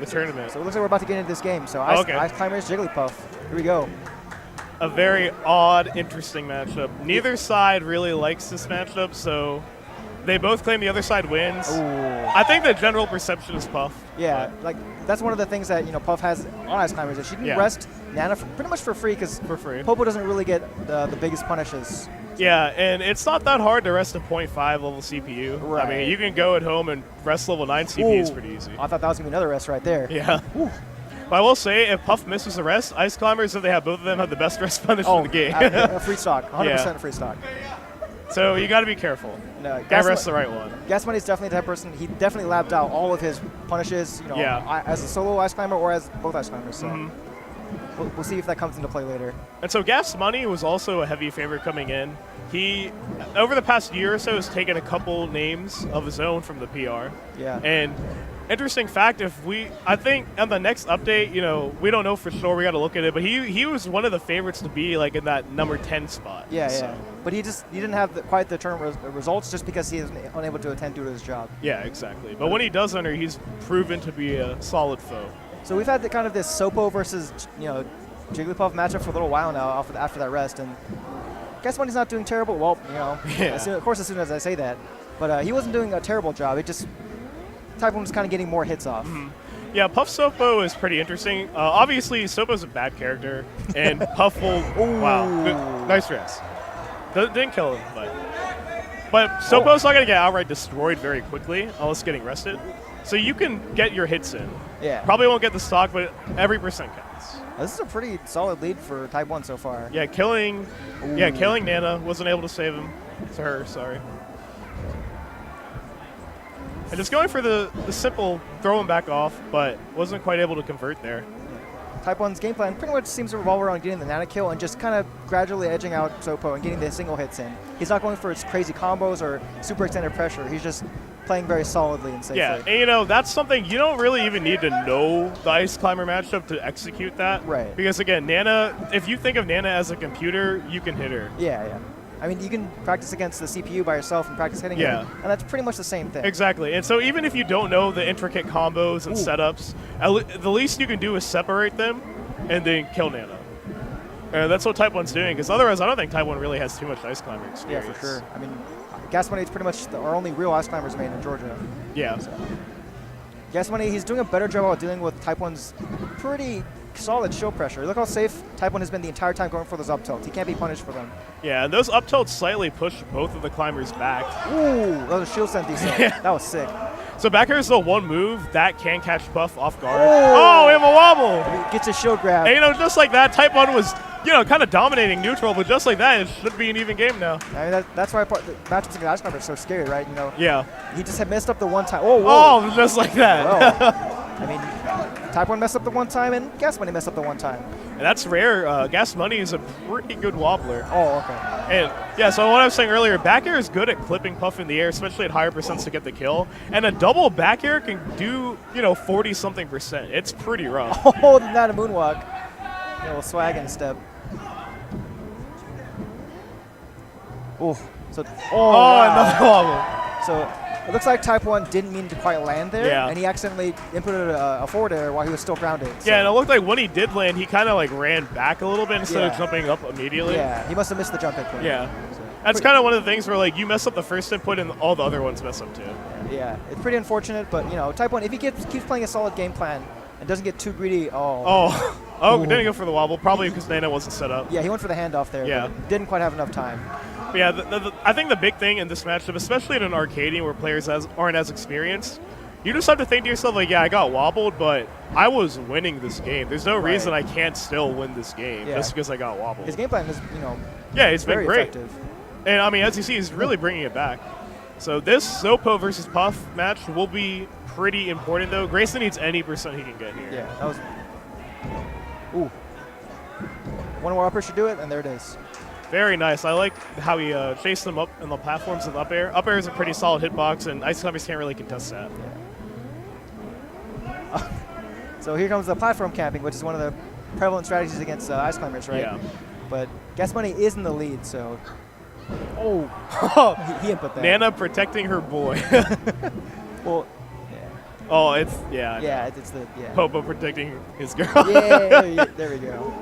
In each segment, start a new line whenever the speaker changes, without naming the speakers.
the tournament.
So it looks like we're about to get into this game. So Ice Climbers, Jigglypuff. Here we go.
A very odd, interesting matchup. Neither side really likes this matchup, so they both claim the other side wins.
Ooh.
I think the general perception is Puff.
Yeah, like that's one of the things that Puff has on Ice Climbers. That she can rest Nana pretty much for free because Popo doesn't really get the biggest punishes.
Yeah, and it's not that hard to rest a 0.5 level CPU.
Right.
I mean, you can go at home and rest level 9 CPU is pretty easy.
I thought that was going to be another rest right there.
Yeah. But I will say, if Puff misses the rest, Ice Climbers, if they have both of them, have the best rest punish in the game.
A free stock, 100% free stock.
So you got to be careful.
No,
gotta rest the right one.
Gas Money's definitely the type of person. He definitely lapped out all of his punishes. As a solo Ice Climber or as both Ice Climbers. So we'll see if that comes into play later.
And so Gas Money was also a heavy favorite coming in. He, over the past year or so, has taken a couple names of his own from the PR.
Yeah.
And interesting fact, I think on the next update, we don't know for sure. We got to look at it, but he was one of the favorites to be like in that number 10 spot.
Yeah, yeah. But he didn't have quite the tournament results just because he is unable to attend due to his job.
Yeah, exactly. But when he does enter, he's proven to be a solid foe.
So we've had this Sopo versus Jigglypuff matchup for a little while now after that rest, and Gas Money's not doing terrible. Well, of course as soon as I say that, but he wasn't doing a terrible job. It just Type-1 was kind of getting more hits off.
Yeah, Puff Sopo is pretty interesting. Obviously, Sopo's a bad character, and Puff will. Wow, nice rest. Didn't kill him, but Sopo's not gonna get outright destroyed very quickly unless getting rested. So you can get your hits in.
Yeah.
Probably won't get the stock, but every percent counts.
This is a pretty solid lead for Type-1 so far.
Yeah, killing Nana, wasn't able to save him. To her, sorry. And just going for the simple throw him back off, but wasn't quite able to convert there.
Type-1's game plan pretty much seems to revolve around getting the Nana kill and just kind of gradually edging out Sopo and getting the single hits in. He's not going for his crazy combos or super extended pressure. He's just playing very solidly and safely.
Yeah, and that's something you don't really even need to know the Ice Climber matchup to execute that.
Right.
Because again, Nana, if you think of Nana as a computer, you can hit her.
Yeah, yeah. I mean, you can practice against the CPU by yourself and practice hitting him, and that's pretty much the same thing.
Exactly. And so even if you don't know the intricate combos and setups, the least you can do is separate them and then kill Nana. And that's what Type-1's doing, because otherwise I don't think Type-1 really has too much Ice Climber experience.
Yeah, for sure. I mean, Gas Money is pretty much our only real Ice Climbers made in Georgia.
Yeah.
So. Gas Money, he's doing a better job of dealing with Type-1's pretty solid show pressure. Look how safe Type-1 has been the entire time going for those up tilts. He can't be punished for them.
Yeah, and those up tilts slightly push both of the climbers back.
Ooh, that was a shield sent decent. That was sick.
So back here's the one move that can catch Puff off guard. Oh, we have a wobble!
He gets a shield grab.
And just like that, Type-1 was kind of dominating neutral, but just like that, it should be an even game now.
I mean, that's why the matchups against Ice Climber are so scary, right?
Yeah.
He just had messed up the one time. Oh,
just like that.
I mean, Type-1 messed up the one time, and Gas Money messed up the one time.
And that's rare. Gas Money is a pretty good wobbler.
Oh, okay.
And yeah, so what I was saying earlier, back air is good at clipping Puff in the air, especially at higher percents to get the kill. And a double back air can do 40-something%. It's pretty rough.
Oh, not a moonwalk. A little swag and step. Oh,
another wobble.
So it looks like Type-1 didn't mean to quite land there, and he accidentally inputted a forward air while he was still grounded. So.
Yeah, and it looked like when he did land, he kind of ran back a little bit instead of jumping up immediately.
Yeah, he must have missed the jump input.
Yeah. So. That's kind of one of the things where you mess up the first input and all the other ones mess up too.
Yeah, it's pretty unfortunate, but Type-1, if he keeps playing a solid game plan and doesn't get too greedy,
didn't go for the wobble, probably because Nana wasn't set up.
Yeah, he went for the handoff there, but didn't quite have enough time.
But yeah, I think the big thing in this matchup, especially in an Arcadian where players aren't as experienced, you just have to think to yourself, I got wobbled, but I was winning this game. There's no reason I can't still win this game just because I got wobbled.
His game plan is,
it's
very
been great.
effective.
And, I mean, as you see, he's really bringing it back. So this Sopo versus Puff match will be pretty important, though. Grayson needs any percent he can get here.
Yeah, that was... Ooh. One more upper should do it, and there it is.
Very nice. I like how he chased them up in the platforms and up air. Up air is a pretty solid hitbox, and Ice Climbers can't really contest that.
Yeah. So here comes the platform camping, which is one of the prevalent strategies against Ice Climbers, right?
Yeah.
But Gas Money is in the lead, so... Oh, he input that.
Nana protecting her boy.
Well, yeah.
Oh, it's yeah.
Yeah, it's the
Popo protecting his girl.
Yeah, there we go.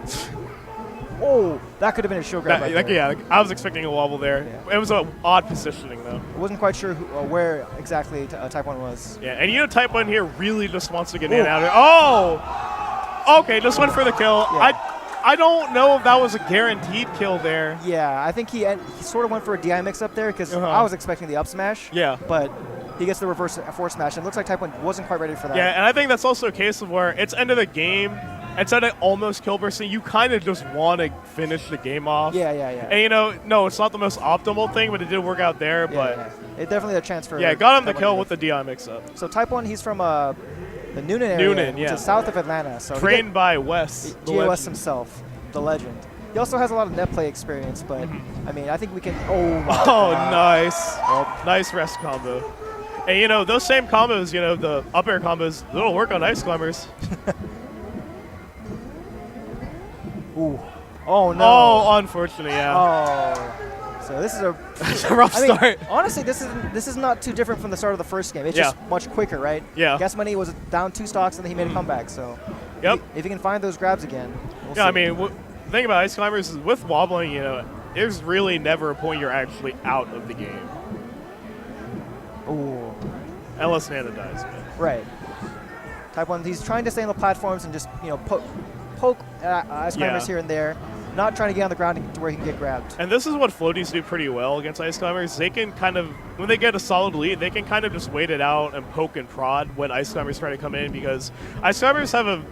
Oh, that could have been a show grab right there.
Yeah, I was expecting a wobble there.
Yeah.
It was an odd positioning though.
I wasn't quite sure where exactly Type 1 was.
Yeah, and you know Type 1 here really just wants to get in out of it. Oh! Okay, just went for the kill.
Yeah.
I don't know if that was a guaranteed kill there.
Yeah, I think he sort of went for a DI mix up there because I was expecting the up smash.
Yeah.
But he gets the reverse forward smash, and it looks like Type 1 wasn't quite ready for that.
Yeah, and I think that's also a case of where it's end of the game. Instead of almost kill bursting, you kind of just want to finish the game off.
Yeah.
And you know, no, it's not the most optimal thing, but it did work out there. But
it definitely a chance for.
Yeah, got him the kill with the DI mix-up.
So Type 1, he's from the Noonan area, which is south of Atlanta. So
trained by Wes,
GOS himself, the legend. He also has a lot of net play experience, but I mean, I think we can. Oh my God.
Nice,
Well,
nice rest combo. And you know, those same combos, you know, the up air combos, it'll work on ice climbers.
Ooh. Oh no.
Oh, unfortunately, yeah.
Oh. So this is
a rough start.
Honestly, this is not too different from the start of the first game. It's just much quicker, right?
Yeah.
Gas Money was down 2 stocks and then he made a comeback. So. If he can find those grabs again. We'll see.
I mean, the thing about ice climbers is with wobbling, you know, there's really never a point you're actually out of the game.
Ooh.
Unless Nana dies. But.
Right. Type 1, he's trying to stay on the platforms and just, you know, poke ice climbers here and there, not trying to get on the ground to where he can get grabbed.
And this is what floaties do pretty well against ice climbers. They can kind of, when they get a solid lead, they can kind of just wait it out and poke and prod when ice climbers try to come in, because ice climbers have a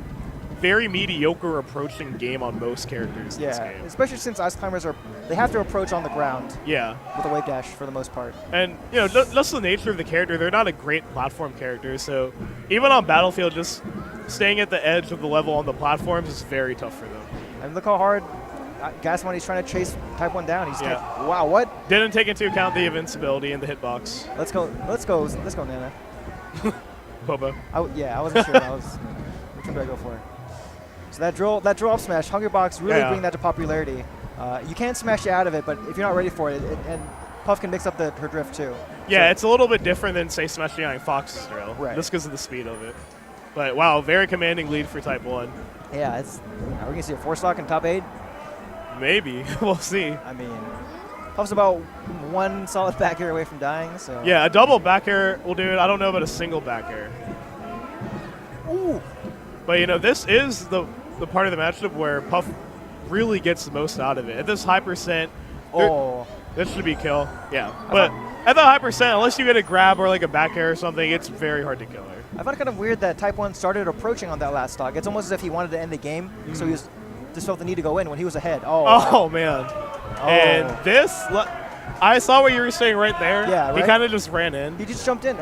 very mediocre approaching game on most characters in this game.
Especially since ice climbers they have to approach on the ground.
Yeah.
With a wave dash for the most part.
And you know, that's the nature of the character. They're not a great platform character, so even on Battlefield, just staying at the edge of the level on the platforms is very tough for them.
And look how hard Gas Money's trying to chase Type 1 down. He's wow, what?
Didn't take into account the invincibility in the hitbox.
Let's go, Nana.
Popo.
I wasn't sure. Which one do I go for? So that drill up smash, Hungrybox really bring that to popularity. You can smash you out of it, but if you're not ready for it, and Puff can mix up her drift too.
Yeah, so it's a little bit different than, say, smashing out Fox's drill, just because of the speed of it. But wow, very commanding lead for Type 1.
Yeah, are we going to see a 4-stock in top 8?
Maybe. We'll see.
I mean, Puff's about 1 solid back air away from dying. So
yeah, a double back air will do it. I don't know about a single back air.
Ooh.
But, you know, this is the part of the matchup where Puff really gets the most out of it. At this high percent, this should be kill. Yeah. But at the high percent, unless you get a grab or like a back air or something, it's very hard to kill her.
I found it kind of weird that Type 1 started approaching on that last stock. It's almost as if he wanted to end the game, so he just felt the need to go in when he was ahead.
Oh man. And this, I saw what you were saying right there.
Yeah, right?
He kind of just ran in.
He just jumped in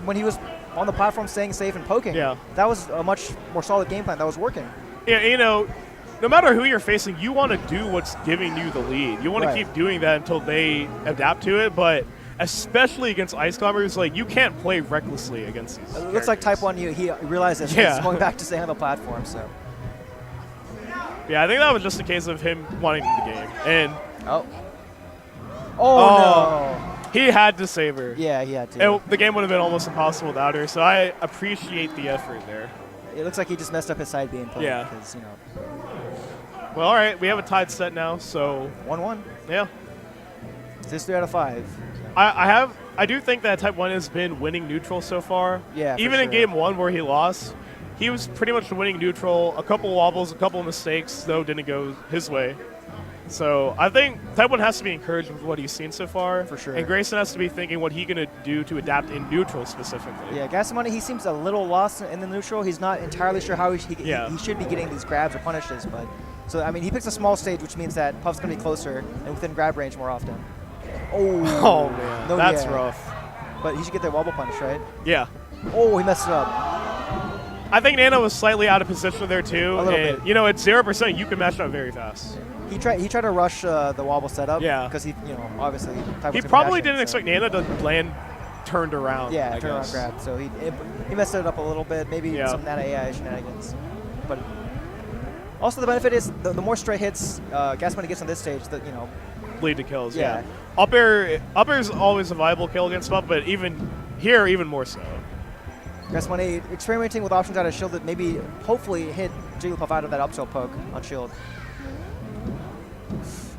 when he was on the platform staying safe and poking.
Yeah.
That was a much more solid game plan that was working.
Yeah, you know, no matter who you're facing, you want to do what's giving you the lead. You want to keep doing that until they adapt to it, but especially against ice climbers, like, you can't play recklessly against these
It looks like Type 1, he realized this. He's going back to stay on the platform, so.
Yeah, I think that was just a case of him wanting the game. And
no.
He had to save her.
Yeah, he had to.
The game would have been almost impossible without her, so I appreciate the effort there.
It looks like he just messed up his side being played.
Yeah.
Because, you know.
Well, all right, we have a tied set now, so
1-1.
Yeah.
It's 3 out of 5.
I do think that Type 1 has been winning neutral so far.
Yeah.
Even in game 1 where he lost, he was pretty much winning neutral. A couple wobbles, a couple mistakes, though, didn't go his way. So I think Type 1 has to be encouraged with what he's seen so far.
For sure.
And Grayson has to be thinking what he's going to do to adapt in neutral specifically.
Yeah, Gasamani, he seems a little lost in the neutral. He's not entirely sure how he should be getting these grabs or punishes. But so, I mean, he picks a small stage, which means that Puff's going to be closer and within grab range more often.
Oh man, that's rough.
But he should get that wobble punish, right?
Yeah.
Oh, he messed it up.
I think Nana was slightly out of position there too.
A little bit.
You know, at 0%, you can match up very fast.
He tried to rush the wobble setup.
Yeah.
Because he, you know, obviously.
He probably didn't expect Nana to land turned around.
Yeah, turn around grab. So he messed it up a little bit. Maybe some Nana AI shenanigans. But also the benefit is the more straight hits Gasamani gets on this stage, you know.
Lead to kills. Yeah. Up air is always a viable kill against Puff, but even here, even more so.
Gas Money experimenting with options out of shield that maybe hopefully hit Jigglypuff out of that up tilt poke on shield.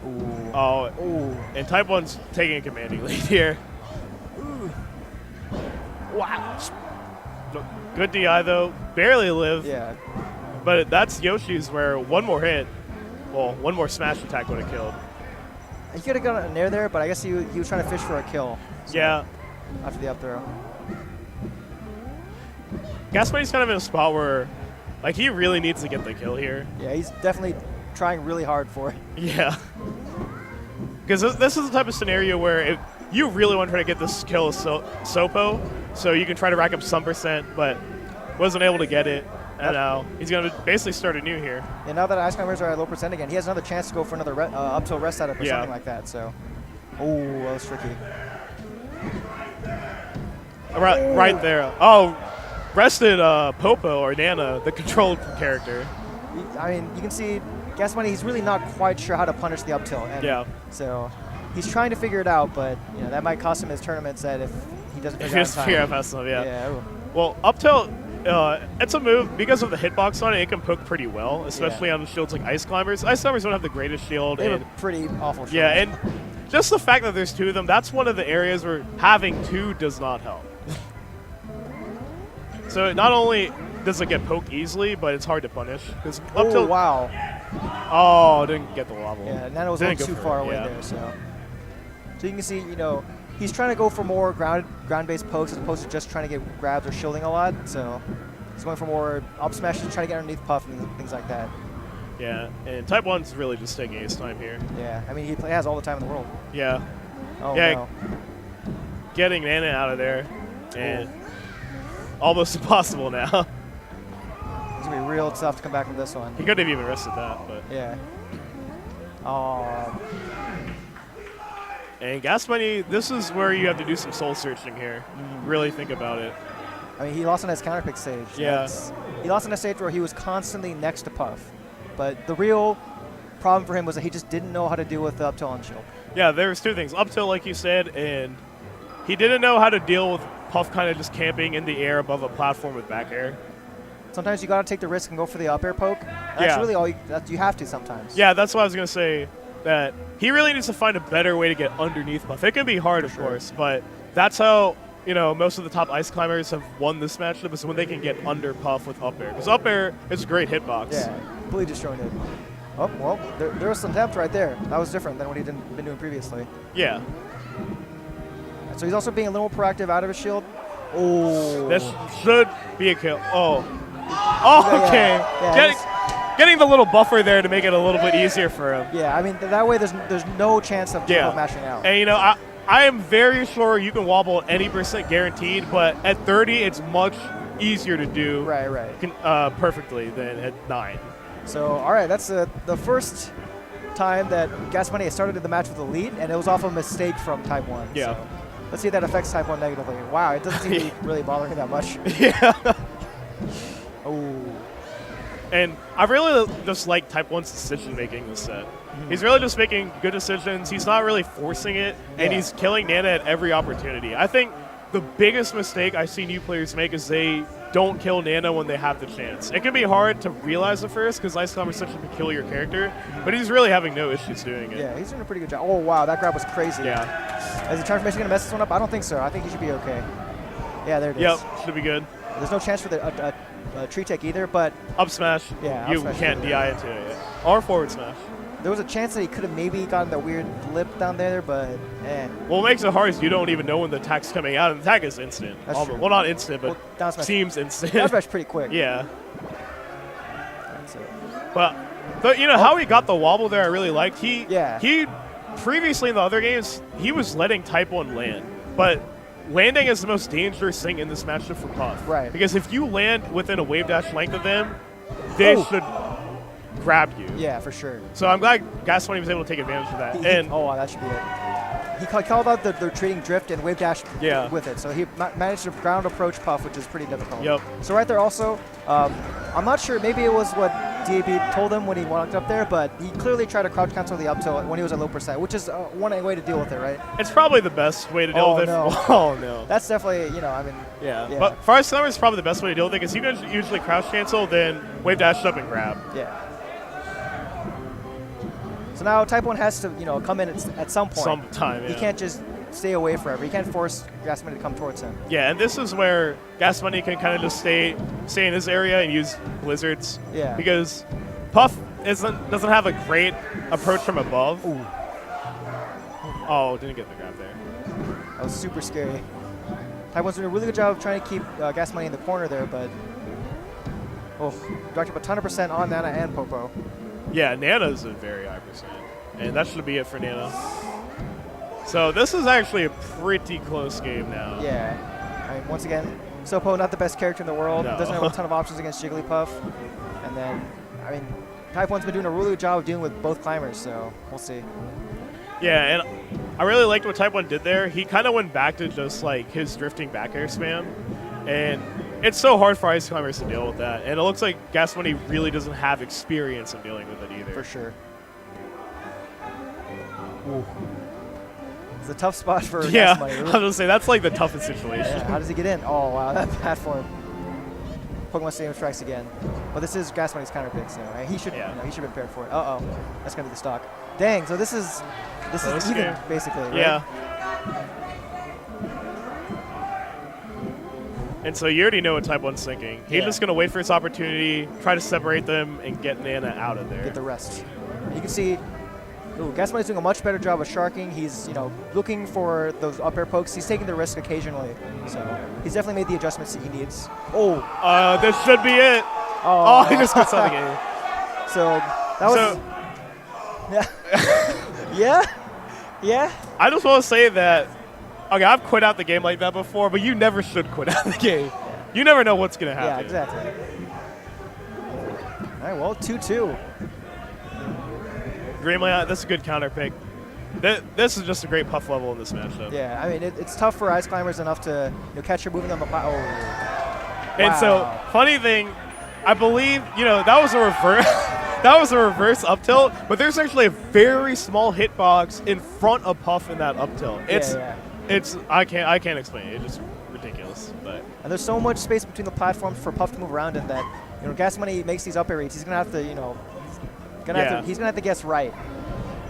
Ooh.
Oh,
Ooh.
and Type-1's taking a commanding lead here.
Ooh.
Wow. Good DI though, barely live.
Yeah.
But that's Yoshi's where one more hit, well, one more smash attack would have killed.
He could have got an air there, but I guess he was trying to fish for a kill. So
Yeah.
After the up throw.
Gas Money's kind of in a spot where, like, he really needs to get the kill here.
Yeah, he's definitely trying really hard for it.
Yeah. Because this is the type of scenario where if you really want to try to get this kill Sopo, so you can try to rack up some percent, but wasn't able to get it. And now he's going to basically start anew here.
And now that Ice Climbers are at low percent again, he has another chance to go for another up tilt rest setup or something like that. So, oh, that was tricky.
Right there. Oh, rested Popo or Nana, the controlled character.
I mean, you can see Gas Money, he's really not quite sure how to punish the up tilt. And
Yeah.
So he's trying to figure it out, but you know that might cost him his tournament set if he doesn't figure it out in time.
Yeah.
Ooh.
Well, up tilt, it's a move because of the hitbox on it. It can poke pretty well, especially on shields like Ice Climbers. Ice Climbers don't have the greatest shield.
They have a pretty awful shield.
Yeah, and just the fact that there's two of them, that's one of the areas where having two does not help. So not only does it get poked easily, but it's hard to punish. Up tilt,
wow.
Oh, didn't get the wobble.
Yeah, Nana was a little too far away there. So you can see, you know, he's trying to go for more ground-based pokes as opposed to just trying to get grabs or shielding a lot. So he's going for more up smashes, trying to get underneath Puff and things like that.
Yeah, and Type-1's really just taking his time here.
Yeah, I mean, he has all the time in the world.
Yeah.
Oh,
yeah,
no.
Getting Nana out of there, and almost impossible now.
It's going to be real tough to come back from this one.
He could have even rested that, but.
Yeah. Oh.
And Gas Money, this is where you have to do some soul searching here. Really think about it.
I mean, he lost on his counterpick stage.
Yeah.
He lost on a stage where he was constantly next to Puff. But the real problem for him was that he just didn't know how to deal with the up tilt on shield.
Yeah, there was two things. Up tilt, like you said, and he didn't know how to deal with Puff kind of just camping in the air above a platform with back air.
Sometimes you got to take the risk and go for the up air poke. That's really all you have to sometimes.
Yeah, that's what I was going to say, that he really needs to find a better way to get underneath Puff. It can be hard, of course, but that's how, you know, most of the top Ice Climbers have won this matchup, is when they can get under Puff with up air. Because up air is a great hitbox.
Yeah, completely destroying it. Oh, well, there was some depth right there. That was different than what he'd been doing previously.
Yeah.
So he's also being a little proactive out of his shield. Oh.
This should be a kill. Oh. Oh, okay.
Yeah,
getting the little buffer there to make it a little bit easier for him.
Yeah, I mean, that way there's no chance of Jigglypuff mashing out.
And, you know, I am very sure you can wobble any percent guaranteed, but at 30, it's much easier to do perfectly than at 9.
So, all right, that's the first time that Gas Money has started the match with a lead, and it was off a mistake from Type-1.
Yeah.
So let's see if that affects Type-1 negatively. Wow, it doesn't seem to be really bothering that much.
Yeah.
Oh.
And I really just like Type-1's decision-making this set. He's really just making good decisions. He's not really forcing it, and he's killing Nana at every opportunity. I think the biggest mistake I've seen new players make is they don't kill Nana when they have the chance. It can be hard to realize at first because Ice Climber is such a peculiar character, but he's really having no issues doing it.
Yeah, he's doing a pretty good job. Oh, wow, that grab was crazy.
Yeah.
Is the transformation going to mess this one up? I don't think so. I think he should be okay. Yeah, there it is.
Yep, should be good.
There's no chance for the tree tech either, but
up smash.
Yeah,
you can't DI into it. Or forward smash.
There was a chance that he could have maybe gotten that weird lip down there, but
Well, what makes it hard is you don't even know when the attack's coming out, and the attack is instant.
That's true.
Well, not instant, but
down smash
seems instant.
Down smash pretty quick.
Yeah.
That's it.
But you know how he got the wobble there, I really liked. He previously in the other games, he was letting Type-1 land, but landing is the most dangerous thing in this matchup for Puff.
Right.
Because if you land within a wave dash length of them, they should grab you.
Yeah, for sure.
So I'm glad Gas Money was able to take advantage of that.
That should be it. He called out the retreating drift and wave dash with it. So he managed to ground approach Puff, which is pretty difficult.
Yep.
So right there also, I'm not sure, maybe it was what DAB told him when he walked up there, but he clearly tried to crouch cancel the up tilt when he was at low percent, which is one way to deal with it, right?
It's probably the best way to deal with it.
No.
Oh, no.
That's definitely, you know, I mean.
Yeah. But for ice climbers, it's probably the best way to deal with it because you can usually crouch cancel, then wave dash up and grab.
Yeah. So now Type-1 has to, you know, come in at some point.
Sometime, yeah.
He can't just stay away forever. He can't force Gas Money to come towards him.
Yeah, and this is where Gas Money can kind of just stay in his area and use blizzards.
Yeah.
Because Puff doesn't have a great approach from above.
Ooh.
Oh, didn't get the grab there.
That was super scary. Type-1's doing a really good job of trying to keep Gas Money in the corner there, but dropped up a ton of percent on Nana and Popo.
Yeah, Nana's a very high percent, and that should be it for Nana. So this is actually a pretty close game now.
Yeah. I mean, once again, Sopo not the best character in the world.
No.
Doesn't have a ton of options against Jigglypuff. And then, I mean, Type-1's been doing a really good job of dealing with both climbers, so we'll see.
Yeah, and I really liked what Type-1 did there. He kind of went back to just like his drifting back air spam, and it's so hard for ice climbers to deal with that. And it looks like Gas Money really doesn't have experience in dealing with it either.
For sure. Ooh. It's a tough spot for Gas Money.
I was gonna say that's like the toughest situation.
Yeah, how does he get in? Oh wow, that platform. Pokemon Stadium strikes again, but this is Gas Money's counter pick, so he should he should be prepared for it. That's gonna be the stock. Dang, so this is even basically, right?
Yeah. And so you already know what Type-1's thinking. He's just gonna wait for his opportunity, try to separate them, and get Nana out of there.
Get the rest. You can see. Ooh, Gas Money's doing a much better job of sharking. He's, looking for those up air pokes. He's taking the risk occasionally. So he's definitely made the adjustments that he needs.
This should be it. Oh, he just got something in.
So that was. Yeah. Yeah.
I just want to say that. Okay, I've quit out the game like that before, but you never should quit out the game. Yeah. You never know what's gonna happen.
Yeah, exactly. All right. Well, 2-2.
Dreamland, that's a good counter pick. This is just a great Puff level in this matchup.
Yeah, I mean, it's tough for ice climbers enough to catch her moving on the platform.
And so, funny thing, I believe, that was a reverse. That was a reverse up tilt, but there's actually a very small hitbox in front of Puff in that up tilt. I can't explain it. It's just ridiculous. But
and there's so much space between the platforms for Puff to move around in that Gas Money makes these up air reads. He's gonna have to he's gonna have to guess right.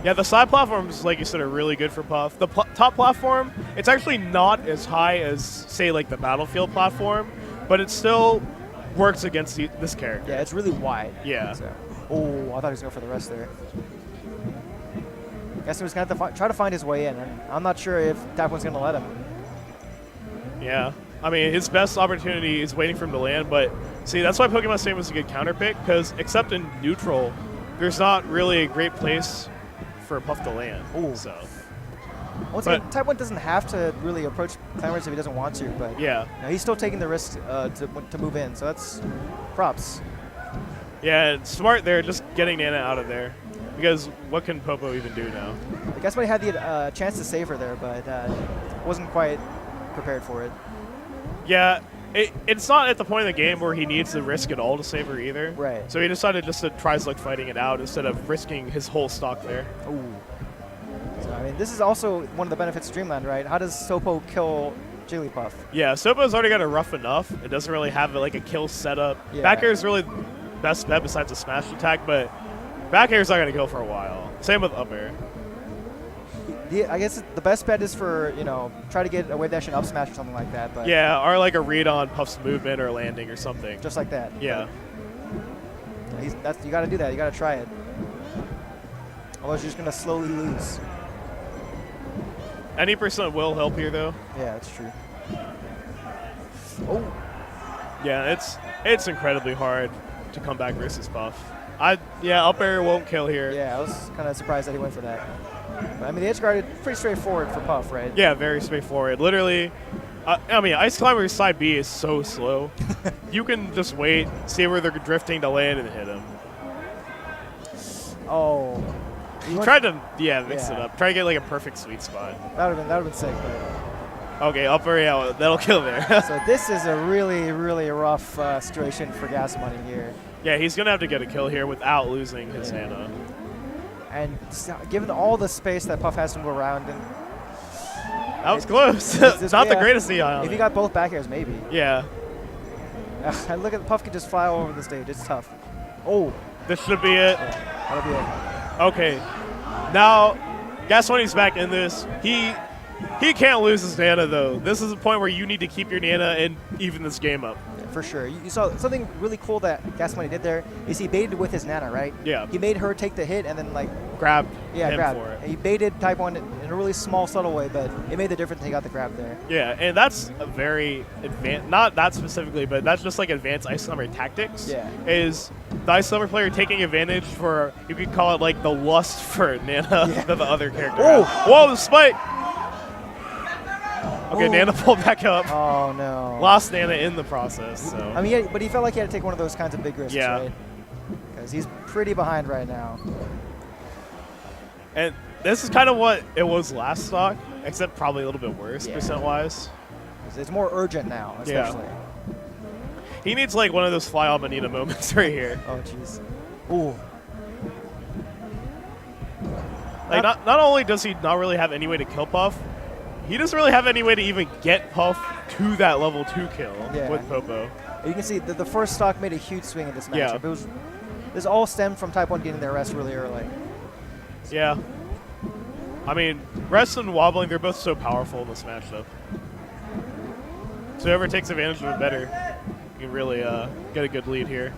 Yeah, the side platforms, like you said, are really good for Puff. The top platform, it's actually not as high as, say, like the Battlefield platform, but it still works against this character.
Yeah, it's really wide.
Yeah.
So. Oh, I thought he was going for the rest there. Guess he was going to have to try to find his way in, and I'm not sure if Type-1's going to let him.
Yeah. I mean, his best opportunity is waiting for him to land, but see, that's why Pokemon Stadium was a good counter pick, because except in neutral, there's not really a great place for Puff to land.
Ooh.
So.
Once again, Type-1 doesn't have to really approach climbers if he doesn't want to, but he's still taking the risk to move in, so that's props.
Yeah, it's smart there, just getting Nana out of there, because what can Popo even do now?
I guess he had the chance to save her there, but wasn't quite prepared for it.
Yeah, it's not at the point in the game where he needs to risk it all to save her either.
Right.
So he decided just to try like fighting it out instead of risking his whole stock there.
Ooh. So, I mean, this is also one of the benefits of Dreamland, right? How does Sopo kill Jigglypuff?
Yeah, Sopo's already got it rough enough. It doesn't really have like a kill setup.
Yeah.
Back air is really best bet besides a smash attack, but back air is not going to go for a while. Same with up air.
I guess the best bet is for, try to get a wave dash and up smash or something like that. But
yeah, or like a read on Puff's movement or landing or something.
Just like that.
Yeah.
You got to do that. You got to try it. Otherwise, you're just going to slowly lose.
Any percent will help here, though.
Yeah, that's true. Oh.
Yeah, it's incredibly hard to come back versus Puff. Up air won't kill here.
Yeah, I was kind of surprised that he went for that. But, I mean, the edge guard is pretty straightforward for Puff, right?
Yeah, very straightforward. Literally, Ice Climber's side B is so slow. You can just wait, see where they're drifting to land, and hit him.
Oh.
He tried to, mix it up. Try to get like a perfect sweet spot.
That would have been sick, but
Okay, upper, yeah, that'll kill there.
So this is a really, really rough situation for Gas Money here.
Yeah, he's going to have to get a kill here without losing his Nana.
And given all the space that Puff has to move around, and
that was close. It's not the greatest EI.
If you got both back airs, maybe.
Yeah.
And look at Puff can just fly all over the stage. It's tough. Oh.
This should be it.
Yeah, that'll be it.
Okay. Now, Gas Money's back in this. He can't lose his Nana, though. This is a point where you need to keep your Nana and even this game up.
Yeah, for sure. You saw something really cool that Gas Money did there is he baited with his Nana, right?
Yeah.
He made her take the hit and then, like,
grabbed him
grabbed.
for it.
He baited Type-1 in a really small, subtle way, but it made the difference he got the grab there.
Yeah, and that's a very advanced, not that specifically, but that's just like advanced Ice Summer tactics.
Yeah.
Is the Ice Summer player taking advantage for, you could call it like the lust for Nana that the other character has. Whoa, the spike! Okay,
Ooh.
Nana pulled back up.
Oh, no.
Lost Nana in the process, so.
I mean, but he felt like he had to take one of those kinds of big risks,
Yeah.
right? Because he's pretty behind right now.
And this is kind of what it was last stock, except probably a little bit worse percent-wise.
It's more urgent now, especially.
Yeah. He needs like one of those fly on Manita moments right here.
Oh, jeez. Ooh.
Like, not only does he not really have any way to kill Puff, he doesn't really have any way to even get Puff to that level 2 kill with Popo.
You can see the first stock made a huge swing in this
Yeah.
matchup. This all stemmed from Type-1 getting their rest really early.
Yeah. I mean, rest and wobbling, they're both so powerful in this matchup. So whoever takes advantage of it better, you can really get a good lead here.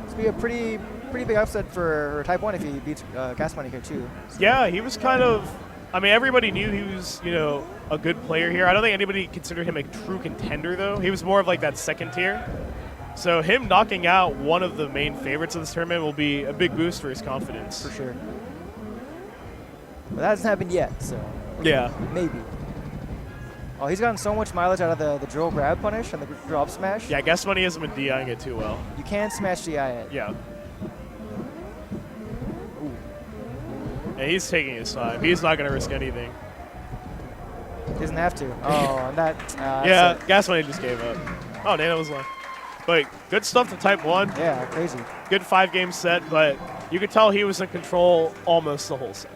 This would be a pretty big upset for Type-1 if he beats Gas Money here too. So.
Yeah, he was kind of, I mean, everybody knew he was, you know, a good player here. I don't think anybody considered him a true contender, though. He was more of like that second tier. So him knocking out one of the main favorites of this tournament will be a big boost for his confidence.
For sure. But that hasn't happened yet, so.
Yeah.
Maybe. Oh, he's gotten so much mileage out of the drill grab punish and the drop smash.
Yeah, Gas Money hasn't been DIing it too well.
You can smash DI it.
Yeah. And he's taking his time. He's not going to risk anything.
He doesn't have to. Oh, and that.
Yeah, Gas Money just gave up. Oh, Nana was left. But good stuff to Type-1.
Yeah, crazy.
Good 5-game set, but you could tell he was in control almost the whole set.